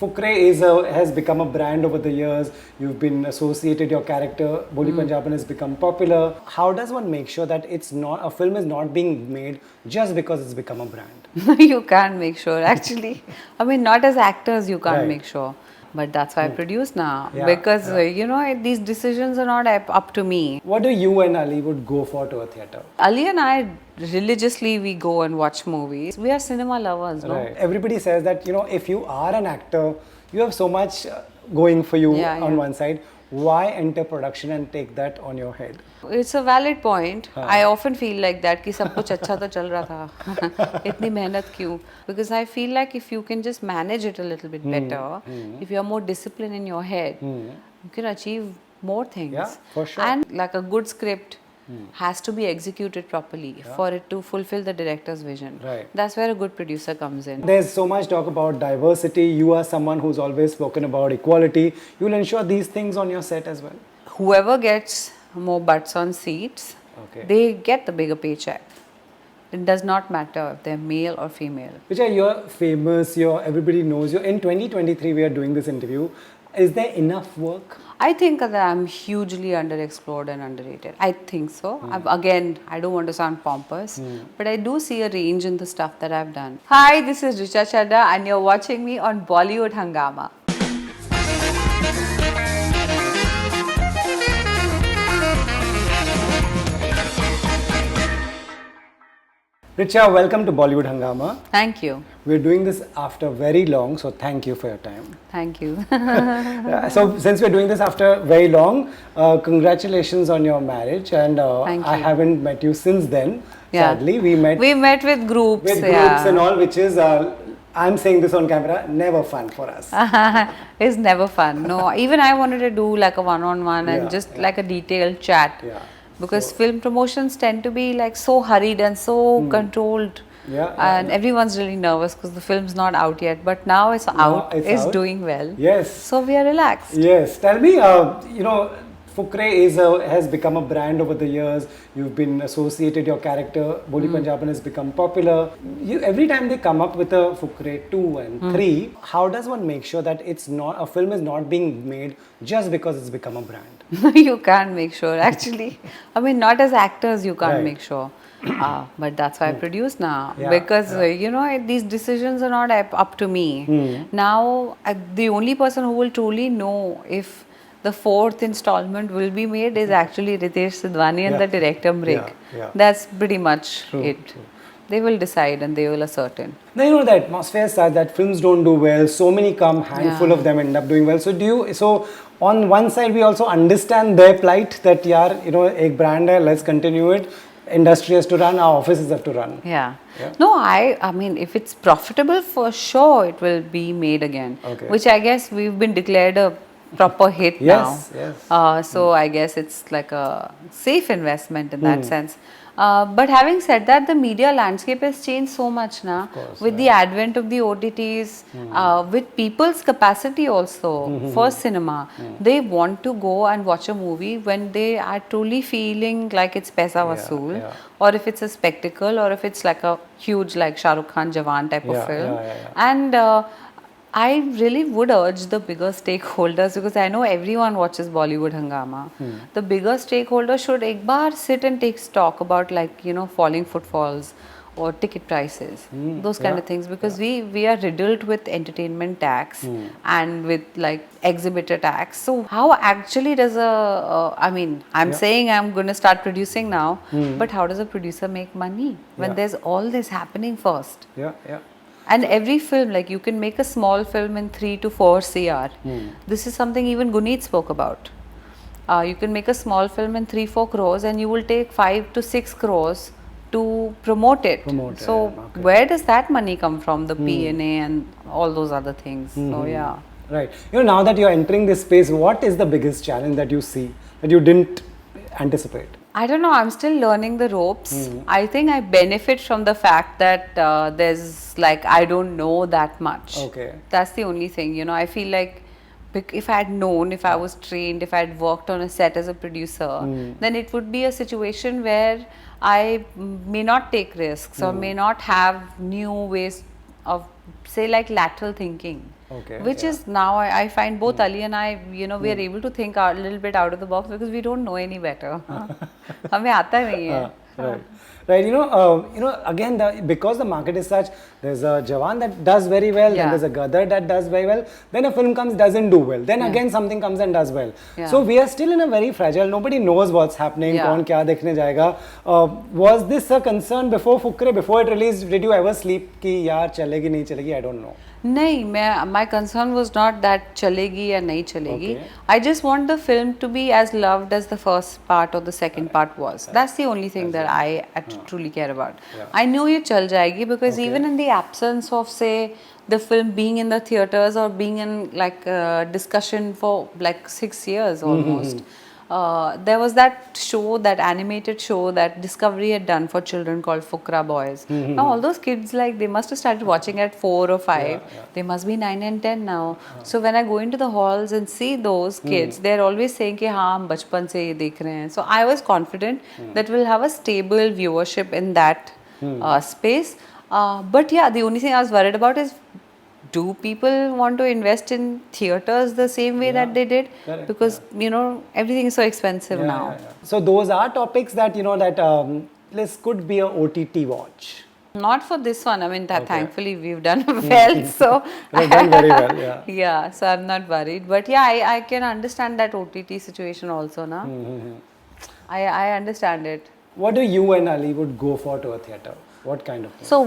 Fukre has become a brand over the years. You've been associated, your character, Boli Punjaban, has become popular. How does one make sure that a film is not being made just because it's become a brand? You can't make sure, actually. I mean, not as actors, you can't Right. make sure. But that's why I produce now. Yeah, Because, yeah. these decisions are not up to me. What do you and Ali would go for to a theatre? Ali and I, religiously, we go and watch movies. We are cinema lovers, no? Right. Everybody says that, if you are an actor, you have so much going for you on one side. Why enter production and take that on your head? It's a valid point. I often feel like that कि सब कुछ अच्छा तो चल रहा था इतनी मेहनत क्यों? Because I feel like if you can just manage it a little bit better, if you are more disciplined in your head, you can achieve more things. Yeah, for sure. And like a good script has to be executed properly for it to fulfill the director's vision. Right. That's where a good producer comes in. There's so much talk about diversity. You are someone who's always spoken about equality. You'll ensure these things on your set as well. Whoever gets more butts on seats, they get the bigger paycheck. It does not matter if they're male or female. Richa, you're famous. Everybody knows you. In 2023, we are doing this interview. Is there enough work? I think that I'm hugely underexplored and underrated. I think so. Again, I don't want to sound pompous, but I do see a range in the stuff that I've done. Hi, this is Richa Chadha and you're watching me on Bollywood Hungama. Richa, welcome to Bollywood Hungama. Thank you. We're doing this after very long, so thank you for your time. Thank you. So since we're doing this after very long, congratulations on your marriage, and I haven't met you since then. Sadly, we met with groups. And all, which is I'm saying this on camera, never fun for us. It's never fun. No, even I wanted to do like a one-on-one and just like a detailed chat. Yeah. Because film promotions tend to be like so hurried and so controlled. And everyone's really nervous because the film's not out yet. But now it's out. It's doing well. Yes. So we are relaxed. Yes. Tell me, Fukre has become a brand over the years. You've been associated, your character, Boli Punjaban, has become popular. Every time they come up with a Fukre 2 and 3, how does one make sure that a film is not being made just because it's become a brand? You can't make sure, actually. I mean, not as actors, you can't make sure. But that's why I produce now. Because, these decisions are not up to me. Now, the only person who will truly know if the fourth installment will be made is actually Ritesh Sidhwani and the director Mrig. That's pretty much it. True. They will decide and they will ascertain. Now, the atmosphere is such that films don't do well. So many come, handful of them end up doing well. So on one side, we also understand their plight that, ek brand hai, let's continue it. Industry has to run, our offices have to run. Yeah. No, I mean, if it's profitable, for sure, it will be made again. Okay. Which I guess we've been declared a proper hit now. Yes. So I guess it's like a safe investment in that sense. But having said that, the media landscape has changed so much now with the advent of the OTTs, with people's capacity also for cinema. They want to go and watch a movie when they are truly feeling like it's paisa vasool, or if it's a spectacle, or if it's like a huge like Shah Rukh Khan Jawan type of film. And I really would urge the bigger stakeholders, because I know everyone watches Bollywood Hungama. The bigger stakeholders should ek baar sit and take stock about falling footfalls or ticket prices, those kind of things, because we are riddled with entertainment tax and with like exhibitor tax. So how actually does I'm saying I'm going to start producing now, but how does a producer make money when there's all this happening first? And every film, like you can make a small film in 3 to 4 CR. This is something even Guneet spoke about. You can make a small film in 3-4 crores and you will take 5 to 6 crores to promote it. So where does that money come from? The P&A and all those other things. So yeah. Right. Now that you're entering this space, what is the biggest challenge that you see that you didn't anticipate? I don't know, I'm still learning the ropes. I think I benefit from the fact that there's like, I don't know that much. Okay. That's the only thing, I feel like if I had known, if I was trained, if I had worked on a set as a producer, then it would be a situation where I may not take risks or may not have new ways of, say, like lateral thinking. Okay, which yeah. is now I find both Ali and I, you know, we are able to think a little bit out of the box because we don't know any better. हमें आता नहीं है. Right. Right. Again, because the market is such, there's a Jawan that does very well, then Yeah. there's a Gadar that does very well, then a film comes, doesn't do well, then Yeah. again something comes and does well. Yeah. So we are still in a very fragile, nobody knows what's happening, Yeah. कौन क्या देखने जाएगा. Was this a concern before Fukre, before it released, did you ever sleep कि यार चलेगी नहीं चलेगी, I don't know. नहीं, my concern was not that चलेगी या नहीं चलेगी. Okay. I just want the film to be as loved as the first part or the second part was. That's the only thing that I truly care about. Yeah. I knew ये चल जाएगी because Okay. even in the absence of, say, the film being in the theaters or being in like discussion for like 6 years almost. There was that show, that animated show that Discovery had done for children called Fukra Boys. Now all those kids, like, they must have started watching at 4 or 5. Yeah. They must be 9 and 10 now. So when I go into the halls and see those kids, they're always saying कि हाँ हम बचपन से ये देख रहे हैं. So I was confident that we'll have a stable viewership in that space. But yeah, the only thing I was worried about is, do people want to invest in theaters the same way that they did? Correct, Because you know, everything is so expensive now. So those are topics that this could be a OTT watch. Not for this one. I mean, thankfully we've done well. So We've done very well, yeah. yeah, so I'm not worried. But yeah, I can understand that OTT situation also, na. I understand it. What do you and Ali would go for to a theater? What kind of thing? So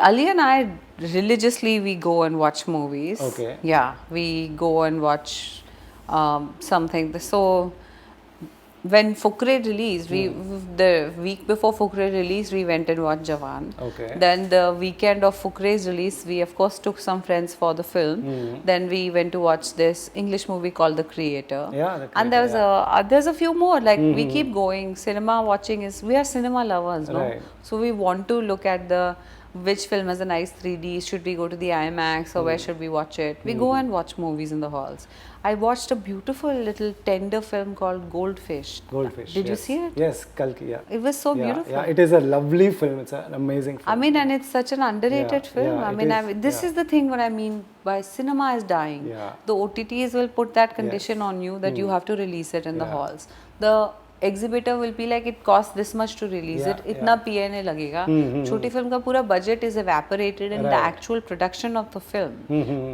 Ali and I, religiously we go and watch movies. Okay. Yeah, we go and watch something. So when Fukre released, the week before Fukre released, we went and watched Jawan. Okay. Then the weekend of Fukre's release, we of course took some friends for the film. Then we went to watch this English movie called The Creator. Yeah, The And there was Creator, there's a few more. Like we keep going. Cinema watching we are cinema lovers, no? Right. So we want to look at which film has a nice 3D, should we go to the IMAX or where should we watch it? We go and watch movies in the halls. I watched a beautiful little tender film called Goldfish. Goldfish. Did you yes. see it? Yes, Kalki, yeah. It was so Yeah, beautiful. yeah, it is a lovely film. It's an amazing film. I mean, and it's such an underrated Yeah, film. yeah, This is the thing what I mean by cinema is dying. Yeah. The OTTs will put that condition on you that you have to release it in the Yeah. halls. The exhibitor will be like, it costs this much to release Yeah, it, itna PNA लगेगा. छोटी film का पूरा budget is evaporated in the Right. actual production of the film.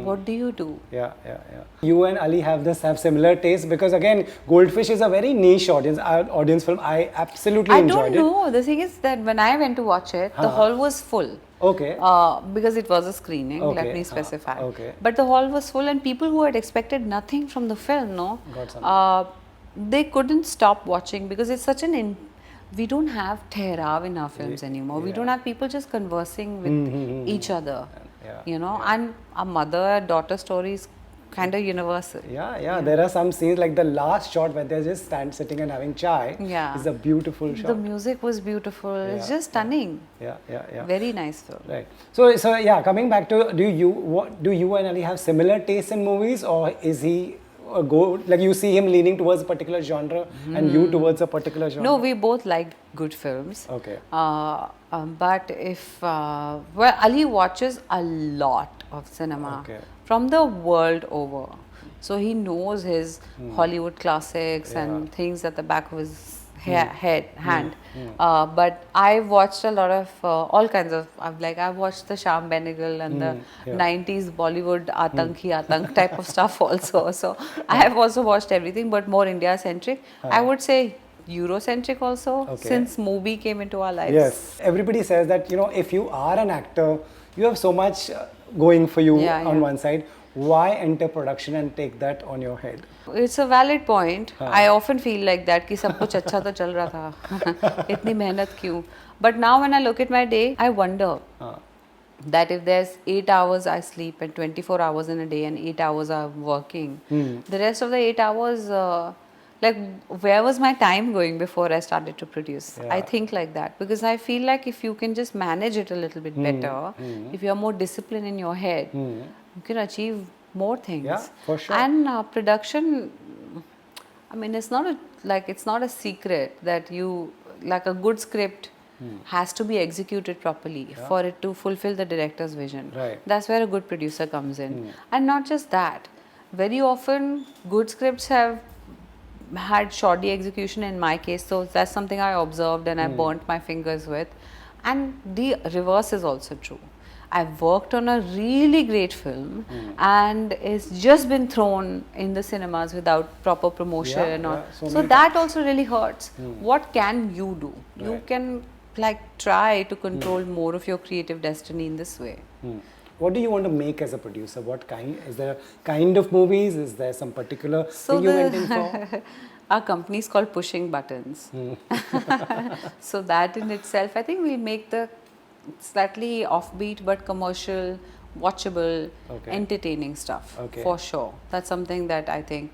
What do you do? Yeah. You and Ali have similar taste because again, Goldfish is a very niche audience film. I absolutely I enjoyed don't know. The thing is that when I went to watch it, the hall was full. Okay. Because it was a screening, Okay. let me specify. Okay. But the hall was full and people who had expected nothing from the film, no, Got something. they couldn't stop watching because it's such we don't have tehrav in our films anymore. We don't have people just conversing with each other, Yeah, you know, and a mother-daughter story is kind of universal. Yeah. There are some scenes like the last shot where they're just sitting and having chai. Yeah. It's a beautiful shot. The music was beautiful. It's just stunning. Yeah. Very nice film. Right. So yeah, coming back to do you and Ali have similar tastes in movies, or is he like you see him leaning towards a particular genre and you towards a particular genre? No, we both like good films. Okay. But if Ali watches a lot of cinema from the world over, so he knows his Hollywood classics and things at the back of his hand. But I've watched a lot of all kinds of. I've watched the Sham Benegal and the 90s Bollywood Atank type of stuff also. So I have also watched everything, but more India centric. I would say Eurocentric also, since movie came into our lives. Yes, everybody says that if you are an actor, you have so much going for you on one side. Why enter production and take that on your head? It's a valid point. I often feel like that कि सब कुछ अच्छा तो चल रहा था, इतनी मेहनत क्यों? But now when I look at my day, I wonder that if there's 8 hours I sleep and 24 hours in a day and 8 hours I'm working, the rest of the 8 hours, where was my time going before I started to produce? I think like that because I feel like if you can just manage it a little bit better, if you're more disciplined in your head, you can achieve more things. Yeah, for sure. And production, I mean, it's not a secret that you, like a good script has to be executed properly for it to fulfill the director's vision. Right. That's where a good producer comes in. And not just that, very often good scripts have had shoddy execution in my case, so that's something I observed and I burnt my fingers with. And the reverse is also true. I've worked on a really great film and it's just been thrown in the cinemas without proper promotion, so that also really hurts. What can you do? You can try to control more of your creative destiny in this way. What do you want to make as a producer? What kind? Is there a kind of movies? Is there some particular thing you went in for? Our company is called Pushing Buttons. So that in itself, I think we make the slightly offbeat but commercial, watchable, entertaining stuff for sure. That's something that I think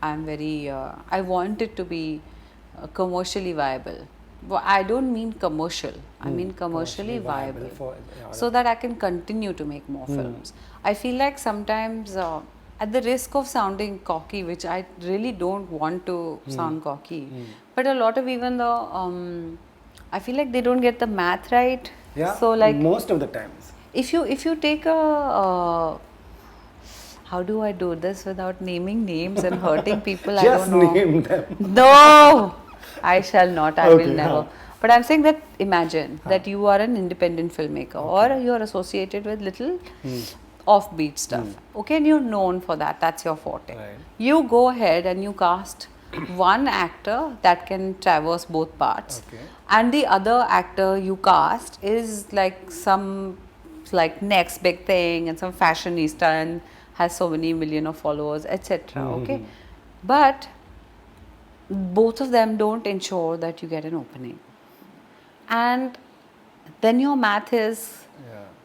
I'm very, I want it to be commercially viable. Well, I don't mean commercial, I mean commercially viable, so that I can continue to make more films. I feel like sometimes, at the risk of sounding cocky, which I really don't want to sound cocky, but a lot of even the, I feel like they don't get the math right. Yeah, so like most of the times. If you take a, how do I do this without naming names and hurting people? Just I don't know. name them. No, I shall not. I will never. But I'm saying that imagine that you are an independent filmmaker or you are associated with little offbeat stuff. Okay, and you're known for that. That's your forte. Right. You go ahead and you cast one actor that can traverse both parts, and the other actor you cast is like some next big thing and some fashionista and has so many million of followers, etc. Okay, but both of them don't ensure that you get an opening, and then your math is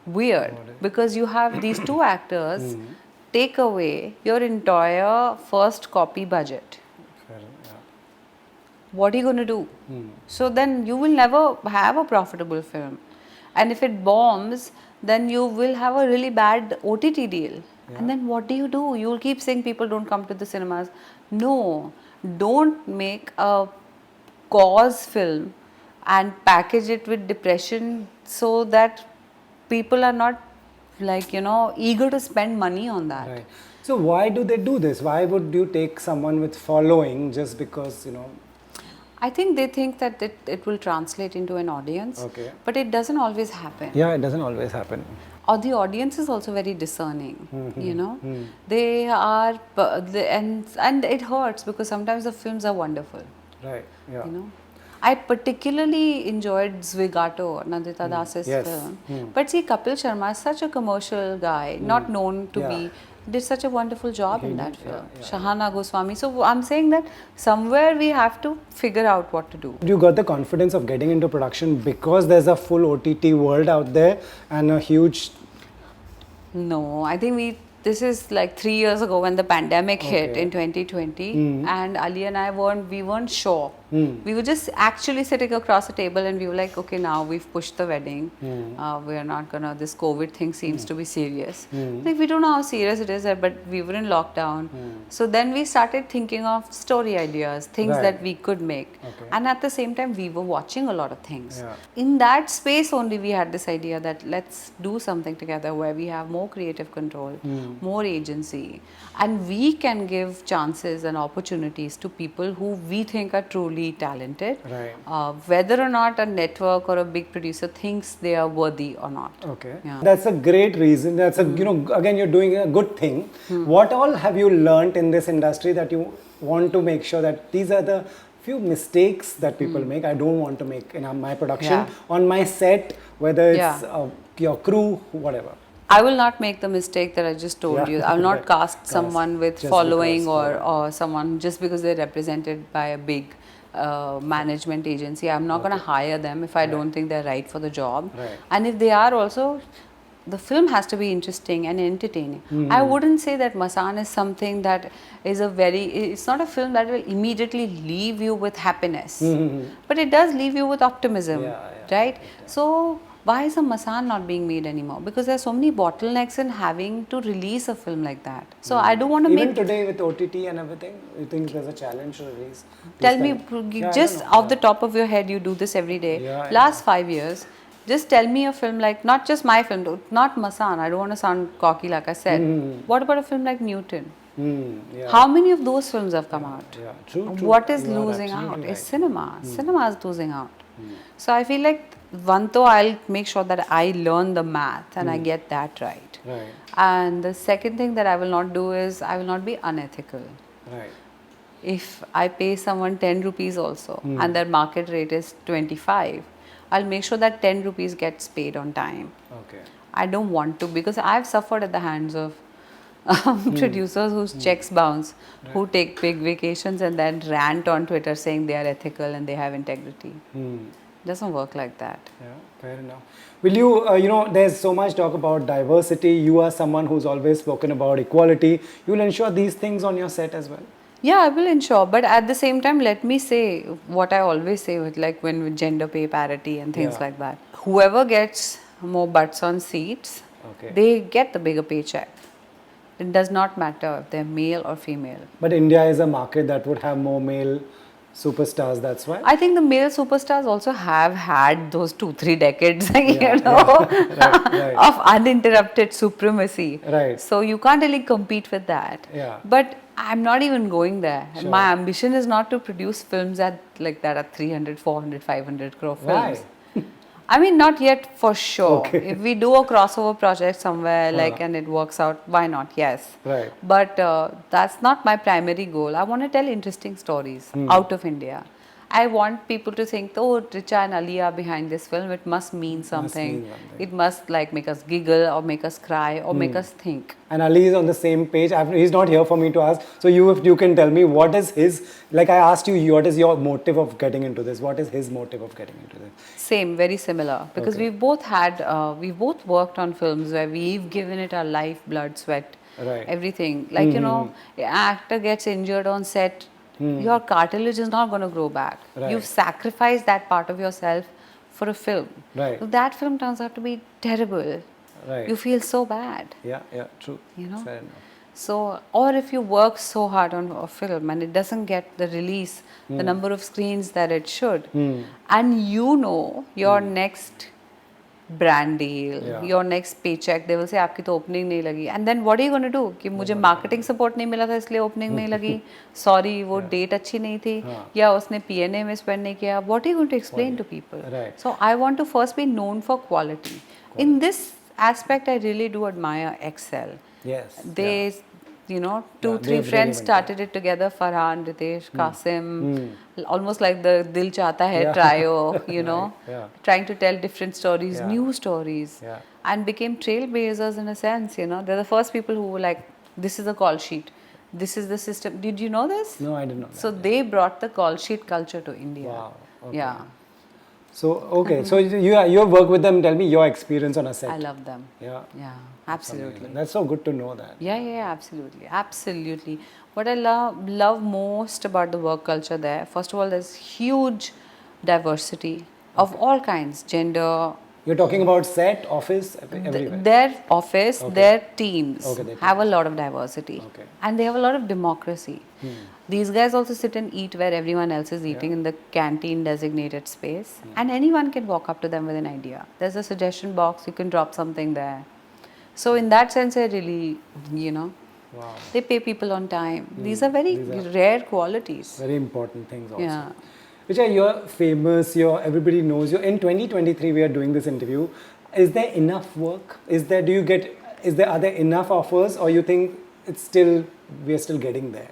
weird because you have these two actors take away your entire first copy budget. What are you going to do? So then you will never have a profitable film, and if it bombs, then you will have a really bad OTT deal. And then what do? You will keep saying people don't come to the cinemas. No, don't make a cause film and package it with depression so that people are not eager to spend money on that. Right. So why do they do this? Why would you take someone with following just because, I think they think that it will translate into an audience, but it doesn't always happen. Yeah, it doesn't always happen. Or the audience is also very discerning, they are, and it hurts because sometimes the films are wonderful. Right, yeah. I particularly enjoyed Zwigato, Nandita Das's film. But see, Kapil Sharma is such a commercial guy, not known to be, did such a wonderful job in that film. Shahana Goswami. So I'm saying that somewhere we have to figure out what to do. You got the confidence of getting into production because there's a full OTT world out there and a huge... No, I think this is like 3 years ago when the pandemic hit in 2020, and Ali and I weren't sure. We were just actually sitting across the table and we were like, okay, now we've pushed the wedding. We are not gonna, this COVID thing seems to be serious. Like, we don't know how serious it is, but we were in lockdown. So then we started thinking of story ideas, things that we could make. And at the same time, we were watching a lot of things. In that space only, we had this idea that let's do something together where we have more creative control, more agency, and we can give chances and opportunities to people who we think are truly talented, whether or not a network or a big producer thinks they are worthy or not. That's a great reason. That's a, again, you're doing a good thing. What all have you learned in this industry that you want to make sure that these are the few mistakes that people make, I don't want to make in my production, on my set, whether it's your crew, whatever? I will not make the mistake that I just told you. I will not cast someone with following or someone just because they're represented by a big management agency. I'm not going to hire them if I don't think they're right for the job. And if they are also, the film has to be interesting and entertaining. I wouldn't say that Masan is something that is it's not a film that will immediately leave you with happiness, but it does leave you with optimism, right? So why is a Masan not being made anymore? Because there's so many bottlenecks in having to release a film like that. So I don't want to Even make. today with OTT and everything, you think there's a challenge to release? Tell these me, kind- Yeah, I just don't know. off the top of your head, you do this every day. Yeah, Last 5 years, just tell me a film like, not just my film, not Masan. I don't want to sound cocky like I said. What about a film like Newton? Yeah. How many of those films have come out? Yeah, true. What is You are losing out absolutely is right. cinema. Cinema is losing out. So I feel like one, though I'll make sure that I learn the math and I get that right. Right. And the second thing that I will not do is I will not be unethical. Right. If I pay someone 10 rupees also and their market rate is 25, I'll make sure that 10 rupees gets paid on time. Okay. I don't want to, because I've suffered at the hands of producers whose checks bounce, who take big vacations and then rant on Twitter saying they are ethical and they have integrity. Doesn't work like that. Yeah, fair enough. Will you, there's so much talk about diversity. You are someone who's always spoken about equality. You will ensure these things on your set as well? Yeah, I will ensure, but at the same time, let me say what I always say with with gender pay parity and things like that. Whoever gets more butts on seats, they get the bigger paycheck. It does not matter if they're male or female. But India is a market that would have more male superstars, that's why? I think the male superstars also have had those 2-3 decades, right. of uninterrupted supremacy. Right. So you can't really compete with that. Yeah. But I'm not even going there. Sure. My ambition is not to produce films at 300, 400, 500 crore films. Why? I mean, not yet for sure. Okay. If we do a crossover project somewhere and it works out, why not? Yes. Right. But that's not my primary goal. I want to tell interesting stories out of India. I want people to think, oh, Richa and Ali are behind this film. It must mean something. It must make us giggle or make us cry or make us think. And Ali is on the same page. He's not here for me to ask. So if you can tell me, what is his, I asked you, what is your motive of getting into this? What is his motive of getting into this? Same, very similar. Because we've both worked on films where we've given it our life, blood, sweat, everything. An actor gets injured on set, your cartilage is not going to grow back. You've sacrificed that part of yourself for a film. Right. If that film turns out to be terrible, you feel so bad. Yeah, true. Fair enough. So, or if you work so hard on a film and it doesn't get the release, the number of screens that it should, and your next brand deal, your next paycheck, they will say, आपकी तो opening नहीं लगी. And then what are you going to do? कि मुझे marketing support नहीं मिला था इसलिए opening नहीं लगी. Sorry, वो date अच्छी नहीं थी. या उसने P&A में spend नहीं किया. What are you going to explain to people? Right. So I want to first be known for quality. In this aspect, I really do admire Excel. Yes. They, 2-3 friends started it together. Farhan, Ritesh, Qasim, almost like the Dil Chahta Hai trio, trying to tell different stories, new stories, and became trailblazers in a sense. They're the first people who were like, this is a call sheet. This is the system. Did you know this? No, I didn't know that. So they brought the call sheet culture to India. Wow. Okay. Yeah. So, so you have worked with them. Tell me your experience on a set. I love them. Yeah. Yeah, absolutely. That's so good to know that. Yeah, absolutely. Absolutely. What I love most about the work culture there, first of all, there's huge diversity of all kinds, gender. You're talking about set, office, everywhere. Their office, their teams have a lot of diversity. Okay. And they have a lot of democracy. These guys also sit and eat where everyone else is eating in the canteen designated space. And anyone can walk up to them with an idea. There's a suggestion box, you can drop something there. So in that sense, I really, Wow. they pay people on time. These are very rare qualities. Very important things also. Yeah. Richa, you're famous, everybody knows you. In 2023, we are doing this interview. Is there enough work? Are there enough offers, or you think we are still getting there?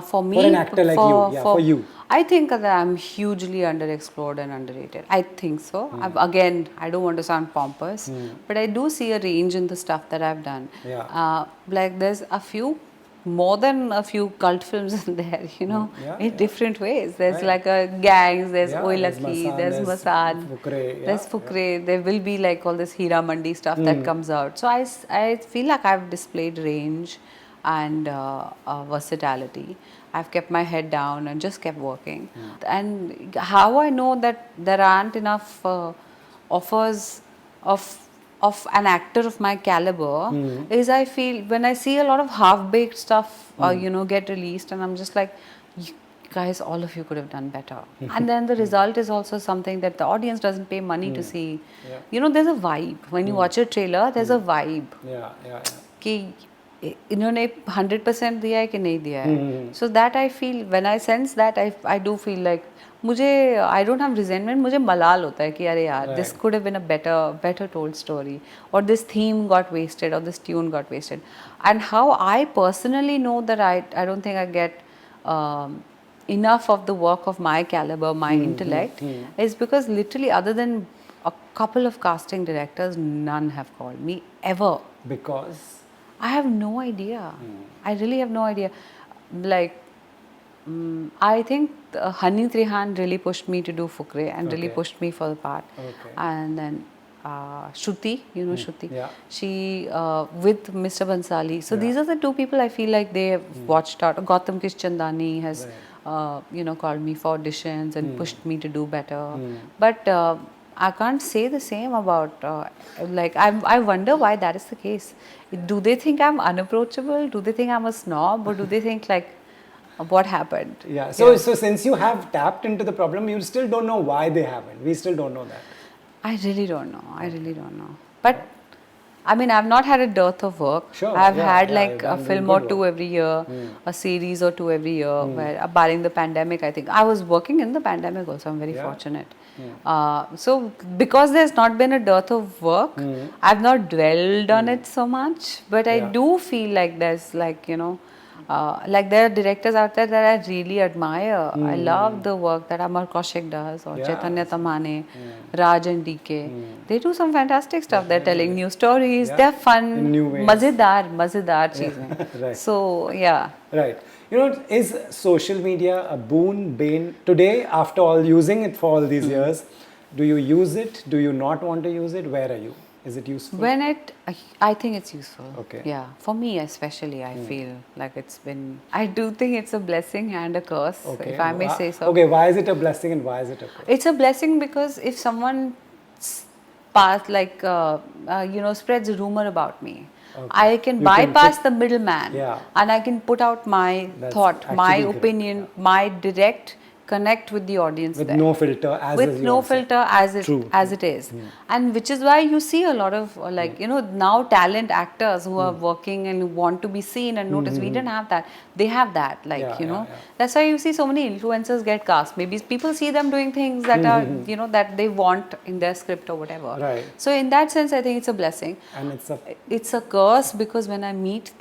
For me, for an actor like you, for you. I think that I'm hugely underexplored and underrated. I think so. Again, I don't want to sound pompous, but I do see a range in the stuff that I've done. Yeah. There's more than a few cult films in there, in different ways. There's a gangs, there's Oi Lucky, there's Masaan, there's Fukre. There will be all this Hira Mandi stuff that comes out. So I feel like I've displayed range and versatility. I've kept my head down and just kept working. And how I know that there aren't enough offers of an actor of my caliber is I feel when I see a lot of half-baked stuff, get released, and I'm just like, you guys, all of you could have done better. And then the result is also something that the audience doesn't pay money to see. Yeah. There's a vibe. When you watch a trailer, there's a vibe. Yeah. कि इन्होंने 100% दिया है कि नहीं दिया है. So that I feel, when I sense that, I do feel like मुझे, I don't have resentment, मुझे मलाल होता है कि अरे यार, this could have been a better told story, or this theme got wasted, or this tune got wasted. And how I personally know that I don't think I get enough of the work of my caliber, my intellect, is because literally, other than a couple of casting directors, none have called me ever. Because I have no idea. I really have no idea. Like, I think Hani Trihan really pushed me to do Fukre and really pushed me for the part. And then Shruti, Shruti. Yeah. She, with Mr. Bansali. So these are the two people I feel like they have watched out. Gautam Kishchandani has, called me for auditions and pushed me to do better. But I can't say the same about, I wonder why that is the case. Do they think I'm unapproachable? Do they think I'm a snob? Or do they think what happened? Yeah. So since you have tapped into the problem, you still don't know why they haven't. We still don't know that. I really don't know. But I mean, I've not had a dearth of work. Sure. I've had a film or two work. every year, a series or two every year, where, barring the pandemic, I think. I was working in the pandemic also. I'm very fortunate. So because there's not been a dearth of work, I've not dwelled on it so much. But I do feel like there's there are directors out there that I really admire. I love the work that Amar Kaushik does, or Chaitanya Tamhane, Raj and DK. They do some fantastic stuff. They're telling new stories. They're fun, in new ways. mazedar cheezein. Right. So yeah. Right. Is social media a boon, bane? Today, after all using it for all these years, do you use it? Do you not want to use it? Where are you? Is it useful? I think it's useful. Okay. Yeah. For me especially, I feel like it's been, I do think it's a blessing and a curse, if I may say so. Okay, why is it a blessing and why is it a curse? It's a blessing because if someone spreads a rumor about me, I can bypass the middleman and I can put out my thought, my opinion, my direct connect with the audience with there. No filter, as it is. And which is why you see a lot of now talent actors who are working and who want to be seen and noticed. We didn't have that. They have that, that's why you see so many influencers get cast. Maybe people see them doing things that are that they want in their script or whatever. Right. So in that sense, I think it's a blessing. And it's a curse because when I meet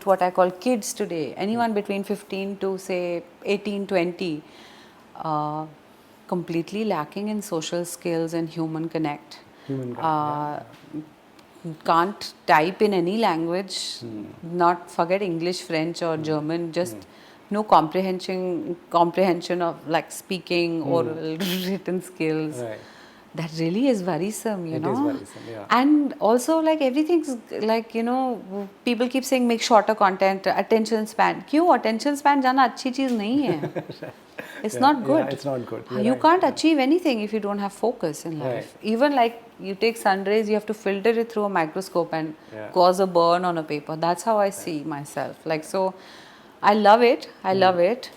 what I call kids today, anyone between 15 to say 18, 20, completely lacking in social skills and human connect. Can't type in any language, not forget English, French or German, just no comprehension of speaking, oral, written skills. Right. That really is worrisome, It is worrisome, yeah. And also everything's people keep saying make shorter content, attention span. Kyun? Attention span jana achhi cheez nahi hai. It's not good. Yeah, it's not good. You can't achieve anything if you don't have focus in life. Even you take sun rays, you have to filter it through a microscope and cause a burn on a paper. That's how I see myself. So I love it. I love it.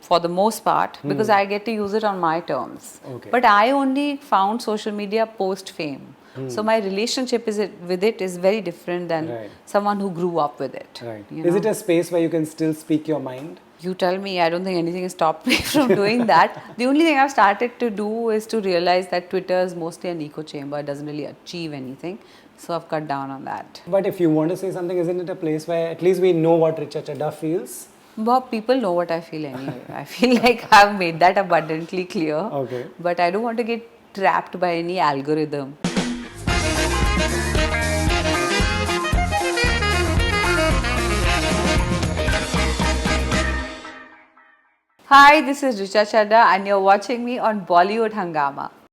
For the most part, because I get to use it on my terms. Okay. But I only found social media post-fame. So my relationship with it is very different than someone who grew up with it. Right. Is it a space where you can still speak your mind? You tell me. I don't think anything has stopped me from doing that. The only thing I've started to do is to realize that Twitter is mostly an echo chamber. It doesn't really achieve anything. So I've cut down on that. But if you want to say something, isn't it a place where at least we know what Richa Chadha feels? But people know what I feel anyway. I feel like I've made that abundantly clear. Okay. But I don't want to get trapped by any algorithm. Hi, this is Richa Chadha and you're watching me on Bollywood Hungama.